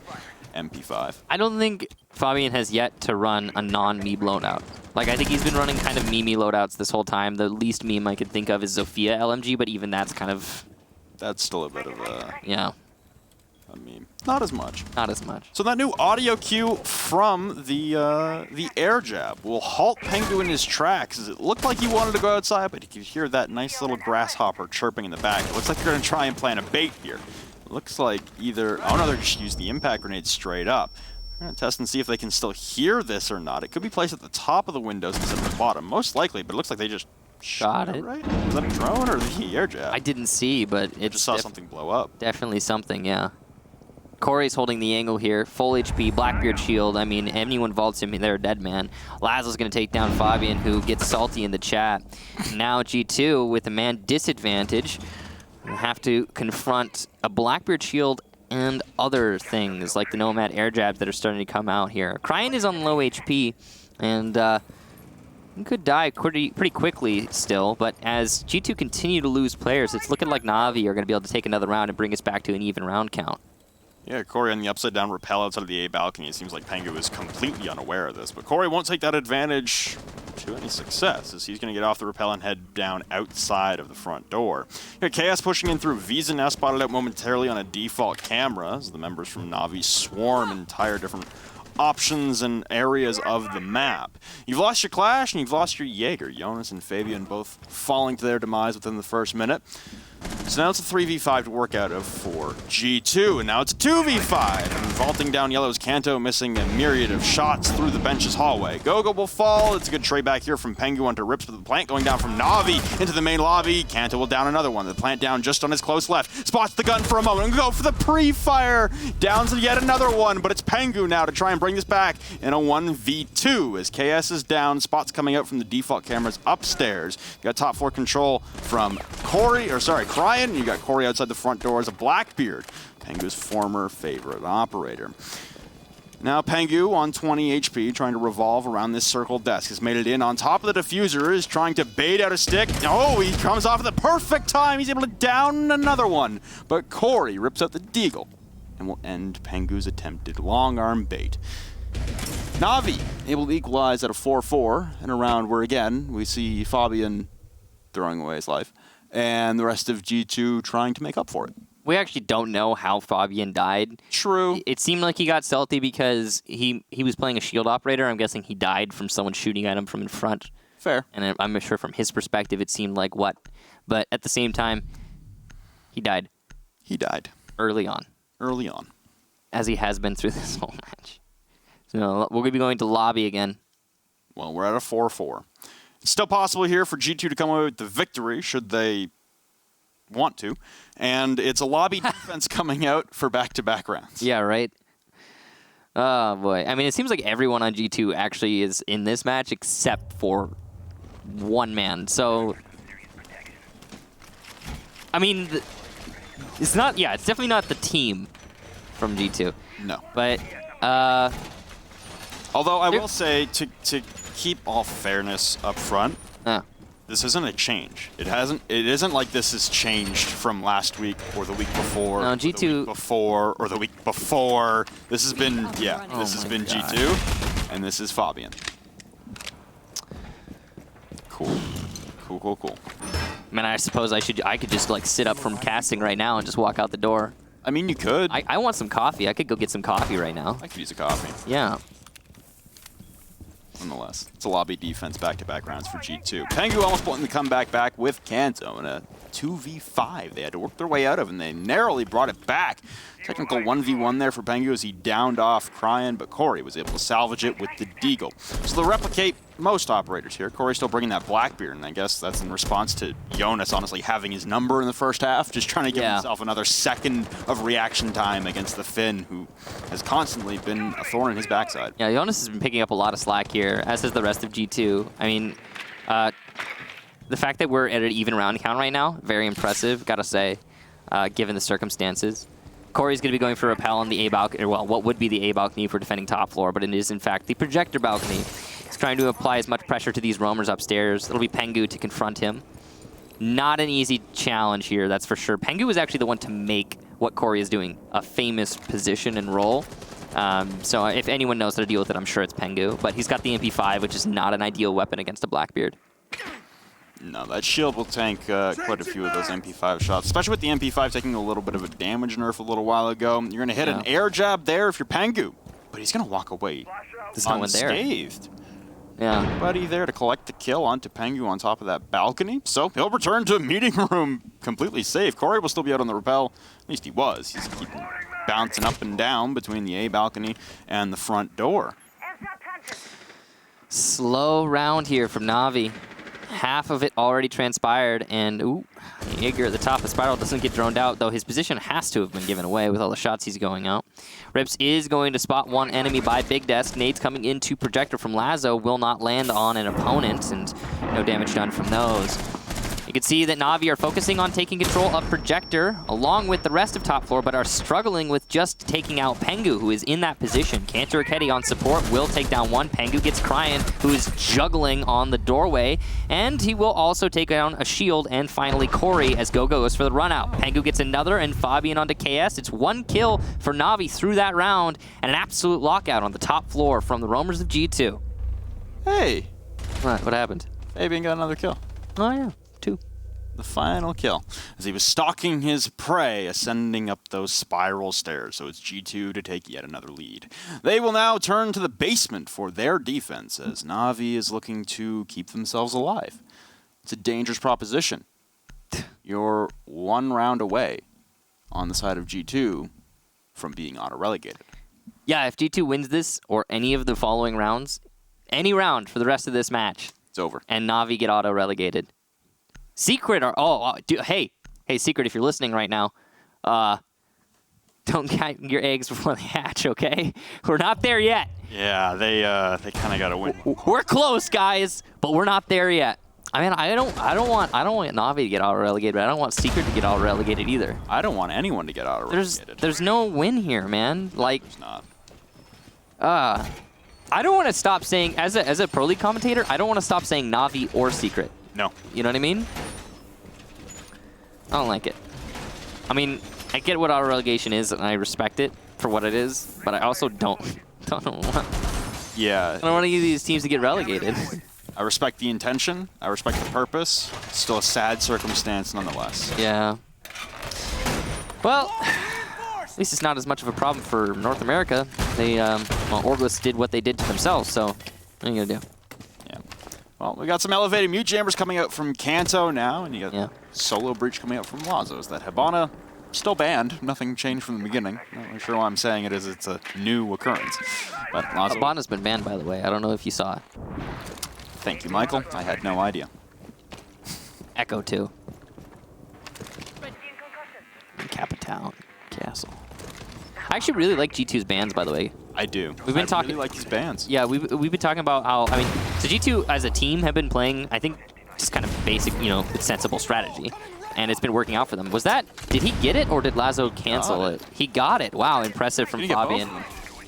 MP5. I don't think Fabian has yet to run a non-meme loadout. Like, I think he's been running kind of meme loadouts this whole time. The least meme I could think of is Zofia LMG, but even that's kind of... That's still a bit of a... Yeah. A meme. Not as much. Not as much. So that new audio cue from the air jab will halt Pengu in his tracks. It looked like he wanted to go outside, but you could hear that nice little grasshopper chirping in the back. It looks like they're going to try and plant a bait here. It looks like either... Oh no, they're just using the impact grenade straight up. We're going to test and see if they can still hear this or not. It could be placed at the top of the windows instead of the bottom. Most likely, but it looks like they just shot it. Right? Was that a drone or the air jab? I didn't see, but it just saw something blow up. Definitely something, yeah. Corey's holding the angle here. Full HP, Blackbeard shield. I mean, anyone vaults him, they're a dead man. Lazo's going to take down Fabian, who gets salty in the chat. Now G2, with a man disadvantage, will have to confront a Blackbeard shield and other things, like the Nomad air jabs that are starting to come out here. Cryan is on low HP, and he could die pretty quickly still, but as G2 continue to lose players, it's looking like Na'Vi are going to be able to take another round and bring us back to an even round count. Yeah, Corey on the upside-down rappel outside of the A balcony. It seems like Pengu is completely unaware of this, but Corey won't take that advantage to any success, as he's going to get off the rappel and head down outside of the front door. Here, KS pushing in through Visa now spotted out momentarily on a default camera, as the members from Na'Vi swarm entire different options and areas of the map. You've lost your Clash and you've lost your Jaeger. Jonas and Fabian both falling to their demise within the first minute. So now it's a 3v5 to work out of for G2, and now it's a 2v5. And vaulting down yellow is Kanto, missing a myriad of shots through the bench's hallway. Gogo will fall. It's a good trade back here from Pengu onto Rips, but the plant going down from Na'Vi into the main lobby. Kanto will down another one. The plant down just on his close left. Spots the gun for a moment and go for the pre-fire. Downs yet another one, but it's Pengu now to try and bring this back in a 1v2 as KS is down. Spots coming out from the default cameras upstairs. You got top floor control from Cryan. You got Corey outside the front door as a Blackbeard, Pengu's former favorite operator. Now Pengu on 20 HP, trying to revolve around this circle desk. Has made it in on top of the diffuser, is trying to bait out a stick. Oh, he comes off at the perfect time. He's able to down another one. But Corey rips out the deagle and will end Pengu's attempted long arm bait. Na'Vi able to equalize at a 4-4 in a round where, again, we see Fabian throwing away his life, and the rest of G2 trying to make up for it. We actually don't know how Fabian died. True. It seemed like he got stealthy because he was playing a shield operator. I'm guessing he died from someone shooting at him from in front. Fair. And I'm sure from his perspective it seemed like what. But at the same time, he died. He died. Early on. Early on. As he has been through this whole match. So we're going to be going to lobby again. Well, we're at a 4-4. It's still possible here for G2 to come away with the victory, should they want to. And it's a lobby defense coming out for back-to-back rounds. Yeah, right? Oh, boy. I mean, it seems like everyone on G2 actually is in this match except for one man. So, I mean, it's not, yeah, it's definitely not the team from G2. No. But, although I will say, to keep all fairness up front, this isn't a change. It isn't like this has changed from last week or the week before. No, G2 G2 or the week before or the week before. This has been this has been God. G2, and this is Fabian. Cool. Man, I suppose I could just like sit up from casting right now and just walk out the door. I mean, you could. I want some coffee. I could go get some coffee right now. I could use a coffee. Yeah. Nonetheless, it's a lobby defense back-to-back rounds for G2. Pengu almost pulling the comeback back with Kanto in a 2v5 they had to work their way out of, and they narrowly brought it back. Technical 1v1 there for Pengu as he downed off Cryan, but Corey was able to salvage it with the Deagle. So they'll replicate most operators here. Corey's still bringing that Blackbeard, and I guess that's in response to Jonas honestly having his number in the first half, just trying to give himself another second of reaction time against the Finn, who has constantly been a thorn in his backside. Yeah, Jonas has been picking up a lot of slack here, as has the rest of G2. I mean, the fact that we're at an even round count right now, very impressive, gotta say, given the circumstances. Corey's going to be going for Repel on the A balcony, well, what would be the A balcony for defending top floor, but it is, in fact, the projector balcony. He's trying to apply as much pressure to these roamers upstairs. It'll be Pengu to confront him. Not an easy challenge here, that's for sure. Pengu was actually the one to make what Corey is doing a famous position and role. So if anyone knows how to deal with it, I'm sure it's Pengu. But he's got the MP5, which is not an ideal weapon against a Blackbeard. No, that shield will tank quite a few of those MP5 shots, especially with the MP5 taking a little bit of a damage nerf a little while ago. You're going to hit an air jab there if you're Pengu, but he's going to walk away unscathed. Yeah. Nobody there to collect the kill onto Pengu on top of that balcony, so he'll return to meeting room completely safe. Corey will still be out on the rappel, at least he was. He's keeping bouncing up and down between the A balcony and the front door. Slow round here from Na'Vi. Half of it already transpired, and ooh, Jaeger at the top of Spiral doesn't get droned out, though his position has to have been given away with all the shots he's going out. Rips is going to spot one enemy by Big Desk. Nades coming into Projector from Lazo will not land on an opponent, and no damage done from those. You can see that Na'Vi are focusing on taking control of Projector along with the rest of top floor, but are struggling with just taking out Pengu, who is in that position. Cantor Akedi on support will take down one. Pengu gets Cryan, who is juggling on the doorway, and he will also take down a shield, and finally Corey as Gogo goes for the run out. Pengu gets another, and Fabian onto KS. It's one kill for Na'Vi through that round, and an absolute lockout on the top floor from the roamers of G2. Hey! What happened? Fabian got another kill. Oh yeah. The final kill as he was stalking his prey, ascending up those spiral stairs. So it's G2 to take yet another lead. They will now turn to the basement for their defense as Na'Vi is looking to keep themselves alive. It's a dangerous proposition. You're one round away on the side of G2 from being auto-relegated. Yeah, if G2 wins this or any of the following rounds, any round for the rest of this match, it's over. And Na'Vi get auto-relegated. Secret are hey Secret, if you're listening right now, don't count your eggs before they hatch, okay? We're not there yet. Yeah, they kind of got to win. We're close, guys, but we're not there yet. I mean, I don't want Na'Vi to get auto-relegated, but I don't want Secret to get auto-relegated either. I don't want anyone to get auto-relegated. There's no win here, man. Like, there's not. I don't want to stop saying, as a Pro League commentator, I don't want to stop saying Na'Vi or Secret. No. You know what I mean? I don't like it. I mean, I get what auto relegation is, and I respect it for what it is, but I also don't want. Yeah. I don't want any of these teams to get relegated. I respect the intention. I respect the purpose. It's still a sad circumstance nonetheless. Yeah. Well, at least it's not as much of a problem for North America. They, well, Orgless did what they did to themselves, so what are you going to do? Yeah. Well, we got some elevated mute jammers coming out from Kanto now, and you got Solo Breach coming out from Lazo's. That Hibana still banned. Nothing changed from the beginning. Not really sure why I'm saying it is. It's a new occurrence. But Lazo... Hibana's been banned, by the way. I don't know if you saw it. Thank you, Michael. I had no idea. Echo, too. Capital Castle. I actually really like G2's bans, by the way. I do. We've been talking. Really like these bans. Yeah, we've been talking about how, I mean, so G2 as a team have been playing, I think, just kind of basic, you know, sensible strategy, and it's been working out for them. Was that? Did he get it or did Lazo cancel it? He got it. Wow, impressive from Fabian.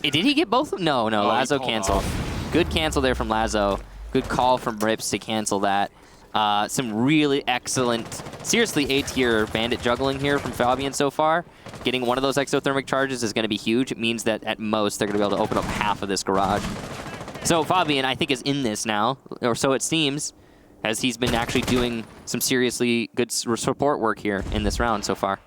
Did he get both? No, Lazo canceled. Good cancel there from Lazo. Good call from Rips to cancel that. Some really excellent, seriously A-tier bandit juggling here from Fabian so far. Getting one of those exothermic charges is going to be huge. It means that at most they're going to be able to open up half of this garage. So Fabian, I think, is in this now, or so it seems, as he's been actually doing some seriously good support work here in this round so far.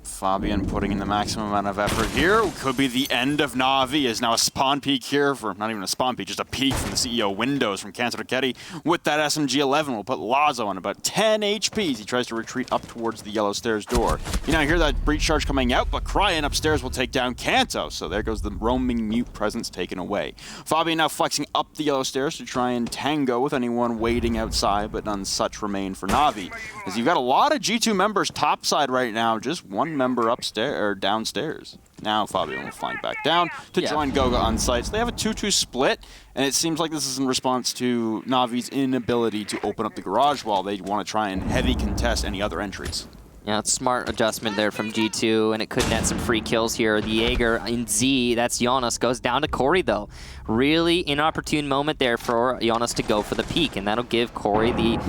Fabian putting in the maximum amount of effort here. Could be the end of Na'Vi. Is now a spawn peek here for, not even a spawn peek, just a peek from the CEO windows from Kanto Ketty. With that SMG-11, we'll put Lazo on about 10 HP as he tries to retreat up towards the yellow stairs door. You now hear that breach charge coming out, but Cryan upstairs will take down Kanto. So there goes the roaming mute presence taken away. Fabian now flexing up the yellow stairs to try and tango with anyone waiting outside, but none such remain for Na'Vi. As you've got a lot of G2 members topside right now, just one member upstairs or downstairs. Now Fabian will flank back down to join Goga on site. So they have a 2-2 split, and it seems like this is in response to Navi's inability to open up the garage wall. They want to try and heavy contest any other entries. Yeah, it's smart adjustment there from G2, and it could net some free kills here. The Jaeger in Z, that's Jonas, goes down to Corey, though. Really inopportune moment there for Jonas to go for the peek, and that'll give Corey the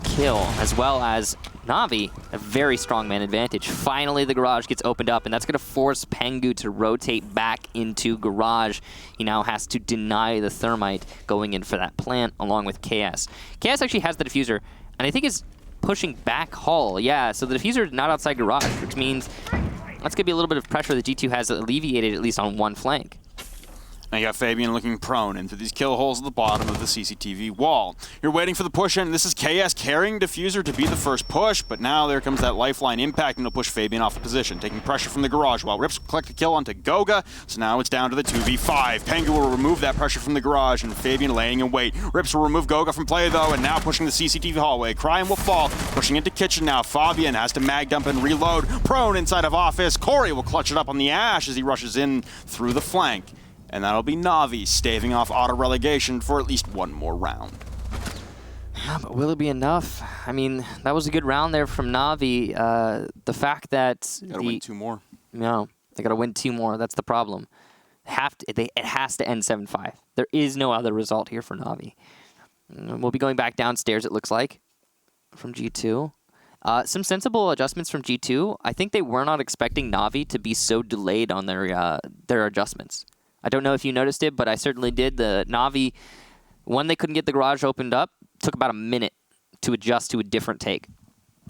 kill, as well as Na'Vi, a very strong man advantage. Finally, the garage gets opened up, and that's going to force Pengu to rotate back into garage. He now has to deny the thermite going in for that plant, along with KS. KS actually has the diffuser, and I think is pushing back Hall. Yeah, so the diffuser is not outside garage, which means that's going to be a little bit of pressure that G2 has alleviated, at least on one flank. Now you got Fabian looking prone into these kill holes at the bottom of the CCTV wall. You're waiting for the push in. This is KS carrying Diffuser to be the first push, but now there comes that lifeline impact, and it'll push Fabian off the position, taking pressure from the garage while Rips will collect a kill onto Goga. So now it's down to the 2v5. Pengu will remove that pressure from the garage, and Fabian laying in wait. Rips will remove Goga from play, though, and now pushing the CCTV hallway. Cryan will fall, pushing into kitchen now. Fabian has to mag dump and reload. Prone inside of office. Corey will clutch it up on the Ash as he rushes in through the flank. And that'll be Na'Vi staving off auto-relegation for at least one more round. Yeah, but will it be enough? I mean, that was a good round there from Na'Vi. The fact that gotta win 2 more. No, they gotta win 2 more. That's the problem. It has to end 7-5. There is no other result here for Na'Vi. We'll be going back downstairs, it looks like, from G2. Some sensible adjustments from G2. I think they were not expecting Na'Vi to be so delayed on their adjustments. I don't know if you noticed it, but I certainly did. The Na'Vi, when they couldn't get the garage opened up, took about a minute to adjust to a different take.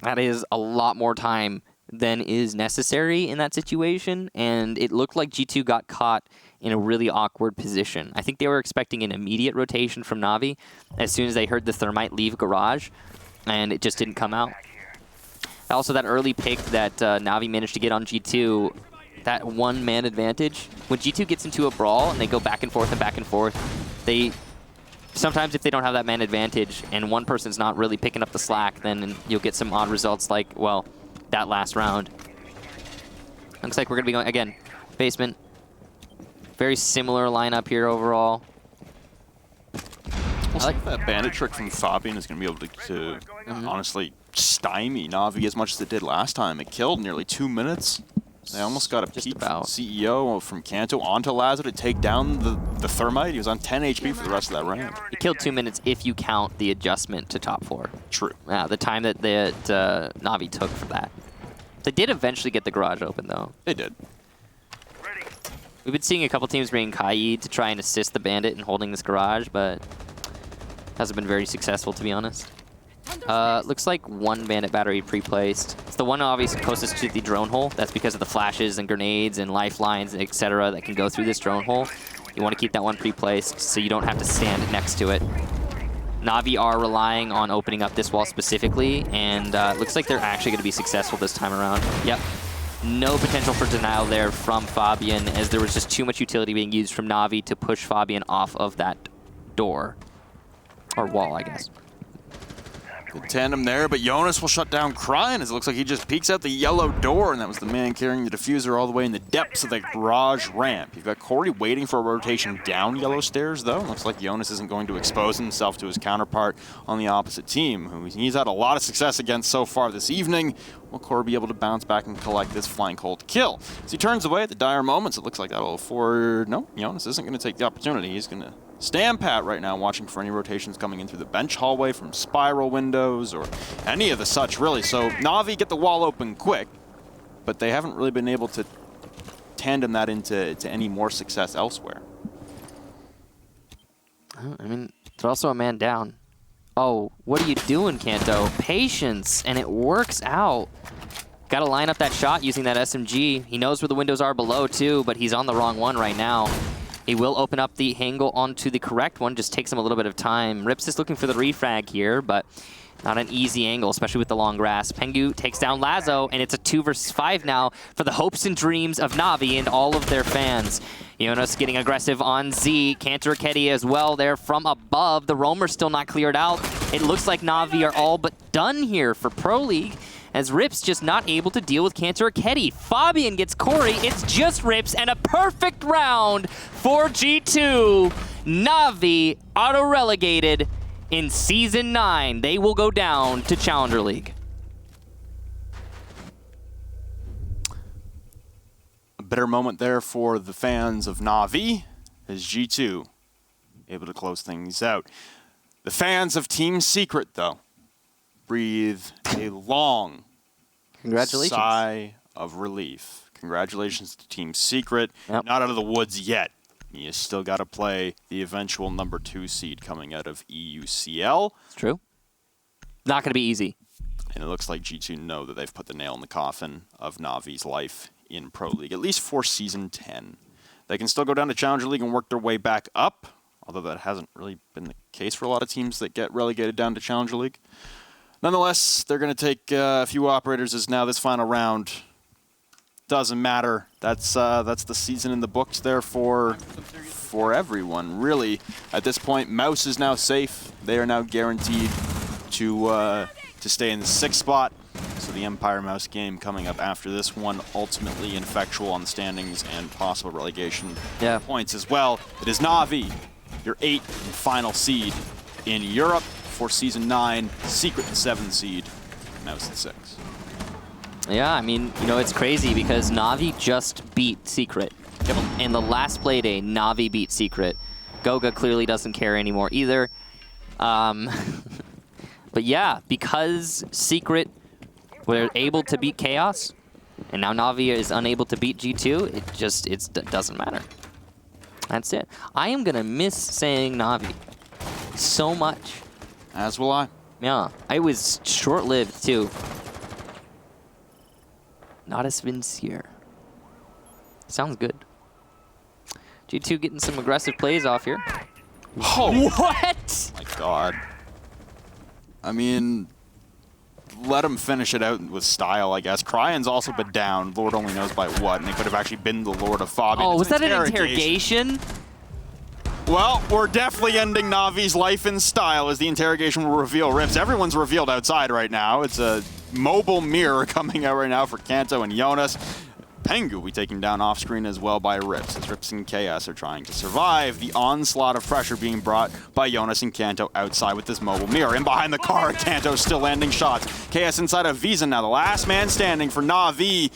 That is a lot more time than is necessary in that situation, and it looked like G2 got caught in a really awkward position. I think they were expecting an immediate rotation from Na'Vi as soon as they heard the thermite leave garage, and it just didn't come out. Also, that early pick that Na'Vi managed to get on G2, that one-man advantage. When G2 gets into a brawl and they go back and forth, they sometimes if they don't have that man advantage and one person's not really picking up the slack, then you'll get some odd results like, well, that last round. Looks like we're going to be going, again, basement. Very similar lineup here overall. I like that bandit trick from Fabian is going to be able to honestly stymie Na'Vi as much as it did last time. It killed nearly 2 minutes. They almost got a peek CEO from Kanto onto Lazo to take down the thermite. He was on 10 HP for the rest of that round. It killed 2 minutes if you count the adjustment to top 4. True. Yeah, the time that Na'Vi took for that. They did eventually get the garage open, though. They did. We've been seeing a couple teams bring Kai to try and assist the Bandit in holding this garage, but hasn't been very successful, to be honest. Looks like one Bandit battery pre-placed. It's the one obviously closest to the drone hole. That's because of the flashes and grenades and lifelines, etc. that can go through this drone hole. You want to keep that one pre-placed so you don't have to stand next to it. Na'Vi are relying on opening up this wall specifically, and it looks like they're actually going to be successful this time around. Yep. No potential for denial there from Fabian, as there was just too much utility being used from Na'Vi to push Fabian off of that door. Or wall, I guess. Good tandem there, but Jonas will shut down Cryin as it looks like he just peeks out the yellow door, and that was the man carrying the diffuser all the way in the depths of the garage ramp. You've got Corey waiting for a rotation down yellow stairs, though. Looks like Jonas isn't going to expose himself to his counterpart on the opposite team, who he's had a lot of success against so far this evening. Will Corey be able to bounce back and collect this flying cold kill? As he turns away at the dire moments, it looks like that'll afford... No, Jonas isn't going to take the opportunity. He's going to stand pat right now, watching for any rotations coming in through the bench hallway from spiral windows or any of the such, really. So Na'Vi get the wall open quick, but they haven't really been able to tandem that into any more success elsewhere. I mean, they're also a man down. Oh, what are you doing, Kanto? Patience, and it works out. Got to line up that shot using that SMG. He knows where the windows are below, too, but he's on the wrong one right now. He will open up the angle onto the correct one. Just takes him a little bit of time. Rips is looking for the refrag here, but not an easy angle, especially with the long grass. Pengu takes down Lazo, and it's a 2 versus 5 now for the hopes and dreams of Na'Vi and all of their fans. Jonas getting aggressive on Z. Kantaraketi as well there from above. The roamer's still not cleared out. It looks like Na'Vi are all but done here for Pro League, as Rips just not able to deal with Kantaraketi. Fabian gets Corey. It's just Rips, and a perfect round for G2. Na'Vi auto-relegated in Season 9. They will go down to Challenger League. A bitter moment there for the fans of Na'Vi as G2 able to close things out. The fans of Team Secret, though, breathe a long sigh of relief. Congratulations to Team Secret. Yep. Not out of the woods yet. You still got to play the eventual number 2 seed coming out of EUCL. It's true. Not going to be easy. And it looks like G2 know that they've put the nail in the coffin of Navi's life in Pro League, at least for Season 10. They can still go down to Challenger League and work their way back up, although that hasn't really been the case for a lot of teams that get relegated down to Challenger League. Nonetheless, they're going to take a few operators as now this final round. Doesn't matter. That's the season in the books there for everyone, really. At this point, Mouse is now safe. They are now guaranteed to stay in the 6th spot. So the Empire Mouse game coming up after this one, ultimately ineffectual on the standings and possible relegation points as well. It is Na'Vi, your 8th and final seed in Europe for Season 9, Secret the 7th seed, Mouse the 6th. Yeah, I mean, you know, it's crazy because Na'Vi just beat Secret. Yep. In the last play day, Na'Vi beat Secret. Goga clearly doesn't care anymore either. But yeah, because Secret were able to beat Chaos, and now Na'Vi is unable to beat G2, it doesn't matter. That's it. I am going to miss saying Na'Vi so much. As will I. Yeah, I was short-lived too. Natus Vincere. Sounds good. G2 getting some aggressive plays off here. Oh, what? My God. I mean, let him finish it out with style, I guess. Cryan's also been down. Lord only knows by what, and they could have actually been the Lord of Fabian. Oh, was that an interrogation? Well, we're definitely ending Navi's life in style as the interrogation will reveal Rips. Everyone's revealed outside right now. It's a mobile mirror coming out right now for Kanto and Jonas. Pengu will be taken down off screen as well by Rips, as Rips and Chaos are trying to survive the onslaught of pressure being brought by Jonas and Kanto outside with this mobile mirror. And behind the car, Kanto still landing shots. Chaos inside of Visa now, the last man standing for Na'Vi.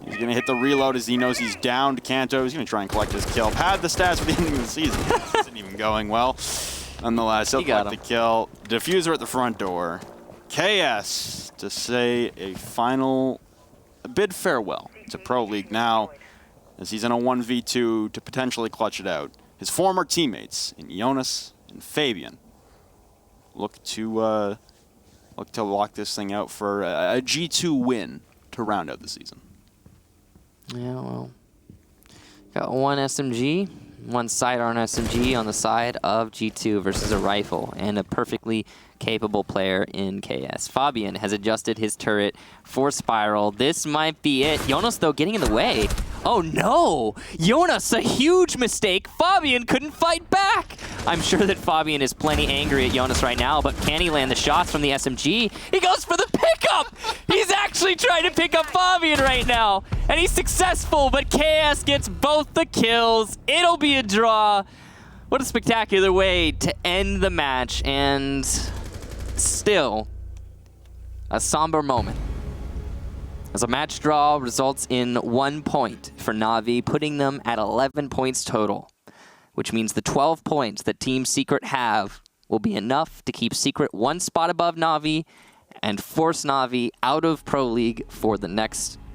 He's going to hit the reload as he knows he's downed. Kanto is going to try and collect his kill. Pad the stats for the ending of the season. This isn't even going well. Nonetheless, he'll collect the kill. Diffuser at the front door. KS to say a final bid farewell to Pro League now. as he's in a 1v2 to potentially clutch it out. His former teammates in Jonas and Fabian look to lock this thing out for a G2 win to round out the season. Yeah, well, got one SMG, one sidearm SMG on the side of G2 versus a rifle, and a perfectly capable player in KS. Fabian has adjusted his turret for Spiral. This might be it. Jonas, though, getting in the way. Oh, no! Jonas, a huge mistake. Fabian couldn't fight back. I'm sure that Fabian is plenty angry at Jonas right now, but can he land the shots from the SMG? He goes for the pickup! He's actually trying to pick up Fabian right now, and he's successful, but KS gets both the kills. It'll be a draw. What a spectacular way to end the match, and still a somber moment, as a match draw results in 1 point for Na'Vi, putting them at 11 points total, which means the 12 points that Team Secret have will be enough to keep Secret 1 spot above Na'Vi and force Na'Vi out of Pro League for the next